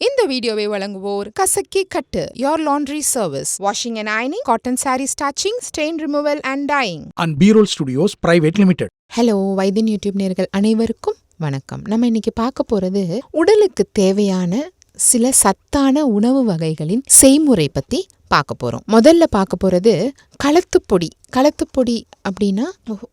இந்த வீடியோவை வழங்குவோர் கசக்கி கட்டு your laundry service washing and ironing cotton saree starching stain removal and dyeing and B-Roll Studios Private Limited. Hello Vaithiyan YouTube நேயர்கள் அனைவருக்கும் வணக்கம். நம்ம இன்னைக்கு பார்க்க போறது உடலுக்கு தேவையான சில சத்தான உணவு வகைகளின் செய்முறை பத்தி பார்க்க போறோம். முதல்ல பார்க்க போறது களத்துப்பொடி. களத்துப்பொடி அப்படின்னா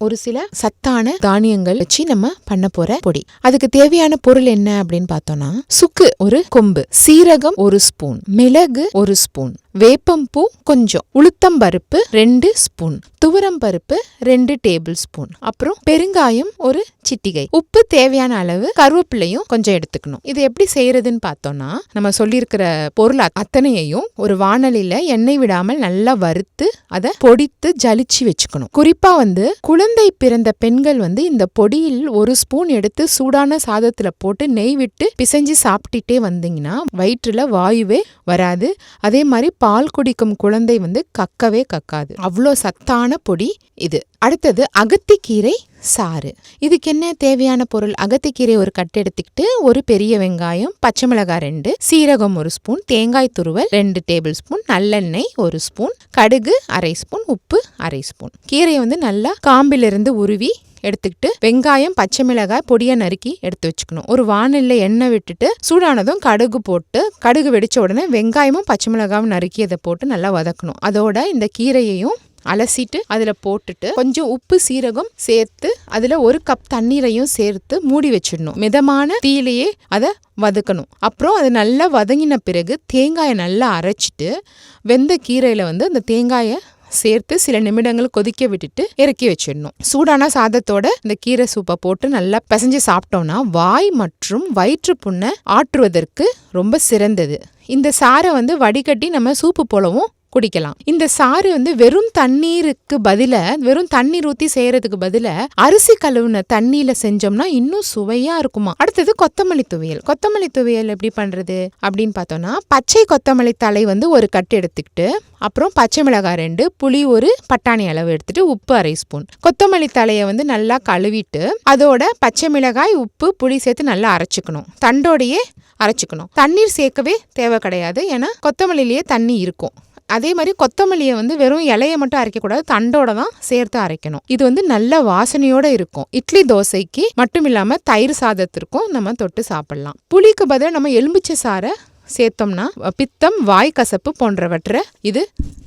ஒரு சில சத்தான தானியங்கள் வச்சு நம்ம பண்ண போற பொடி. அதுக்கு தேவையான பொருள் என்ன அப்படின்னு பார்த்தோம்னா, சுக்கு ஒரு கொம்பு, சீரகம் 1 ஸ்பூன், மிளகு 1 ஸ்பூன், வேப்பம்பூ கொஞ்சம், உளுத்தம்பருப்பு 2 ஸ்பூன், துவரம்பருப்பு 2 டேபிள் ஸ்பூன், அப்புறம் பெருங்காயம் ஒரு சிட்டிகை, உப்பு தேவையான அளவு, கருவேப்பிலையும் கொஞ்சம் எடுத்துக்கணும். இது எப்படி செய்யறதுன்னு பார்த்தோம்னா, நம்ம சொல்லியிருக்கிற பொருள் அத்தனையையும் ஒரு வாணலில எண்ணெய் விடாமல் நல்லா வறுத்து அதை பொடித்து ஜலிச்சு வச்சுக்கணும். குறிப்பா குழந்தை பிறந்த பெண்கள் இந்த பொடியில் 1 ஸ்பூன் எடுத்து சூடான சாதத்துல போட்டு நெய் விட்டு பிசைஞ்சு சாப்பிட்டுட்டே வந்தீங்கன்னா வயிற்றுல வாயுவே வராது. அதே மாதிரி பால் குடிக்கும் குழந்தை கக்கவே கக்காது. அவ்வளோ சத்தான பொடி இது. அடுத்தது அகத்திக்கீரை சாறு. இதுக்கு என்ன தேவையான பொருள்? அகத்திக்கீரை ஒரு கட்டு எடுத்துக்கிட்டு, ஒரு பெரிய வெங்காயம், பச்சை மிளகாய் 2, சீரகம் 1 ஸ்பூன், தேங்காய் துருவல் 2 டேபிள் ஸ்பூன், நல்லெண்ணெய் 1 ஸ்பூன், கடுகு 1/2 ஸ்பூன், உப்பு 1/2 ஸ்பூன். கீரையை நல்லா காம்பிலிருந்து உருவி எடுத்துக்கிட்டு, வெங்காயம் பச்சை மிளகாய் பொடியை நறுக்கி எடுத்து வச்சுக்கணும். ஒரு வாணல்ல எண்ணெய் விட்டுட்டு சூடானதும் கடுகு போட்டு, கடுகு வெடிச்ச உடனே வெங்காயமும் பச்சை மிளகாயும் நறுக்கி அதை போட்டு நல்லா வதக்கணும். அதோட இந்த கீரையையும் அலசிட்டு அதுல போட்டுட்டு கொஞ்சம் உப்பு சீரகம் சேர்த்து அதுல 1 கப் தண்ணீரையும் சேர்த்து மூடி வச்சிடணும். மிதமான தீயிலேயே அதை வதக்கணும். அப்புறம் அது நல்லா வதங்கின பிறகு தேங்காயை நல்லா அரைச்சிட்டு வெந்த கீரையில அந்த தேங்காயை சேர்த்து சில நிமிடங்கள் கொதிக்க விட்டுட்டு இறக்கி வச்சிடணும். சூடான சாதத்தோட இந்த கீரை சூப்பை போட்டு நல்லா பிசைஞ்சு சாப்பிட்டோம்னா வாய் மற்றும் வயிற்று புண்ணை ஆற்றுவதற்கு ரொம்ப சிறந்தது. இந்த சாரை வடிகட்டி நம்ம சூப்பு போலவும் குடிக்கலாம். இந்த சாறு வெறும் தண்ணீருக்கு பதில, வெறும் தண்ணீர் ஊத்தி செய்யறதுக்கு பதில அரிசி கழுவுன தண்ணியில செஞ்சோம்னா இன்னும் சுவையா இருக்குமா. அடுத்தது கொத்தமல்லி துவையல். கொத்தமல்லி துவையல் எப்படி பண்றது அப்படின்னு பார்த்தோம்னா, பச்சை கொத்தமல்லி தலை ஒரு கட்டு எடுத்துக்கிட்டு, அப்புறம் பச்சை மிளகாய் 2, புளி 1 பட்டாணி அளவு எடுத்துட்டு, உப்பு 1/2 ஸ்பூன். கொத்தமல்லி தலையை நல்லா கழுவிட்டு அதோட பச்சை மிளகாய், உப்பு, புளி சேர்த்து நல்லா அரைச்சிக்கணும். தண்டோடையே அரைச்சிக்கணும். தண்ணீர் சேர்க்கவே தேவை கிடையாது, ஏன்னா கொத்தமல்லிலேயே தண்ணி இருக்கும். அதே மாதிரி கொத்தமல்லியை வெறும் இலையை மட்டும் அரைக்கக்கூடாது, தண்டோட தான் சேர்த்து அரைக்கணும். இது நல்ல வாசனையோட இருக்கும். இட்லி தோசைக்கு மட்டும் இல்லாம தயிர் சாதத்திற்கும் நம்ம தொட்டு சாப்பிடலாம். புளிக்கு பதிலாக நம்ம எலும்பிச்சை சாறை சேர்த்தோம்னா பித்தம், வாய் கசப்பு போன்றவற்றை இது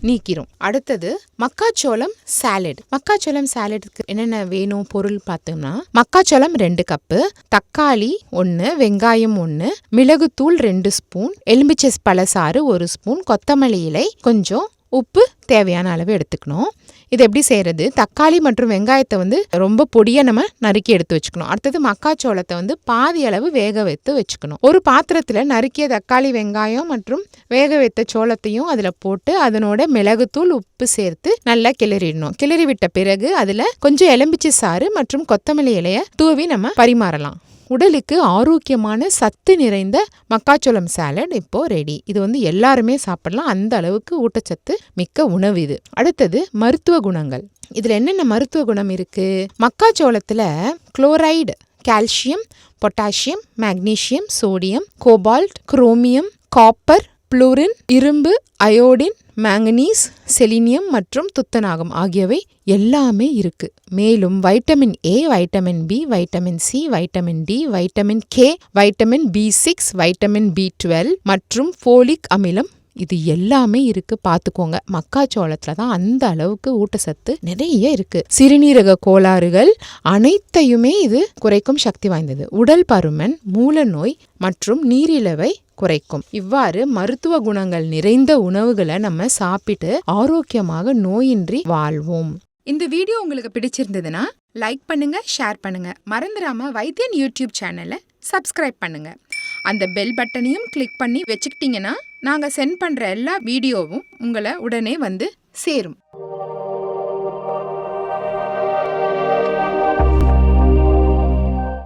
நீக்கிரும். அடுத்தது மக்காச்சோளம் சாலட். மக்காச்சோளம் சாலடுக்கு என்னென்ன வேணும் பொருள் பார்த்தோம்னா, மக்காச்சோளம் 2 கப்பு, தக்காளி 1, வெங்காயம் 1, மிளகுத்தூள் 2 ஸ்பூன், எலும்பிச்சை பழசாறு 1 ஸ்பூன், கொத்தமல்லி இலை கொஞ்சம், உப்பு தேவையான அளவு எடுத்துக்கணும். இது எப்படி செய்யறது? தக்காளி மற்றும் வெங்காயத்தை ரொம்ப பொடியா நம்ம நறுக்கி எடுத்து வச்சுக்கணும். அடுத்தது மக்காச்சோளத்தை பாதி அளவு வேக வைத்து வச்சுக்கணும். ஒரு பாத்திரத்துல நறுக்கிய தக்காளி, வெங்காயம் மற்றும் வேக வைத்த சோளத்தையும் அதுல போட்டு அதனோட மிளகுத்தூள், உப்பு சேர்த்து நல்லா கிளறிடணும். கிளறி விட்ட பிறகு அதுல கொஞ்சம் எலும்பிச்சை சாறு மற்றும் கொத்தமல்லி இலைய தூவி நம்ம பரிமாறலாம். உடலுக்கு ஆரோக்கியமான சத்து நிறைந்த மக்காச்சோளம் சாலட் இப்போ ரெடி. இது எல்லாருமே சாப்பிடலாம், அந்த அளவுக்கு ஊட்டச்சத்து மிக்க உணவு இது. அடுத்தது மருத்துவ குணங்கள். இதுல என்னென்ன மருத்துவ குணம் இருக்கு? மக்காச்சோளத்துல chloride, calcium, potassium, magnesium, sodium, cobalt, chromium, copper, fluorine, இரும்பு, அயோடின், மேங்கனீஸ், செலினியம் மற்றும் துத்தநாகம் ஆகியவை எல்லாமே இருக்கு. மேலும் vitamin A, vitamin B, vitamin C, vitamin D, vitamin K, vitamin B6, vitamin B12 மற்றும் ஃபோலிக் அமிலம், இது எல்லாமே இருக்கு. பாத்துக்கோங்க, மக்காச்சோளத்துல தான் அந்த அளவுக்கு ஊட்டச்சத்து நிறைய இருக்கு. சிறுநீரக கோளாறுகள் அனைத்தையுமே இது குறைக்கும் சக்தி வாய்ந்தது. உடல் பருமன், மூல நோய் மற்றும் நீரிழிவை குறைக்கும். இவ்வாறு மருத்துவ குணங்கள் நிறைந்த உணவுகளை நம்ம சாப்பிட்டு ஆரோக்கியமாக நோயின்றி வாழ்வோம். இந்த வீடியோ உங்களுக்கு பிடிச்சிருந்ததுன்னா லைக் பண்ணுங்க, ஷேர் பண்ணுங்க. மறந்துடாம வைத்தியன் யூடியூப் சேனலை சப்ஸ்கிரைப் பண்ணுங்க. அந்த பெல் பட்டனையும் கிளிக் பண்ணி வச்சுக்கிட்டீங்கன்னா நாங்க சென்ட் பண்ற எல்லா வீடியோவும் உங்களை உடனே சேரும்.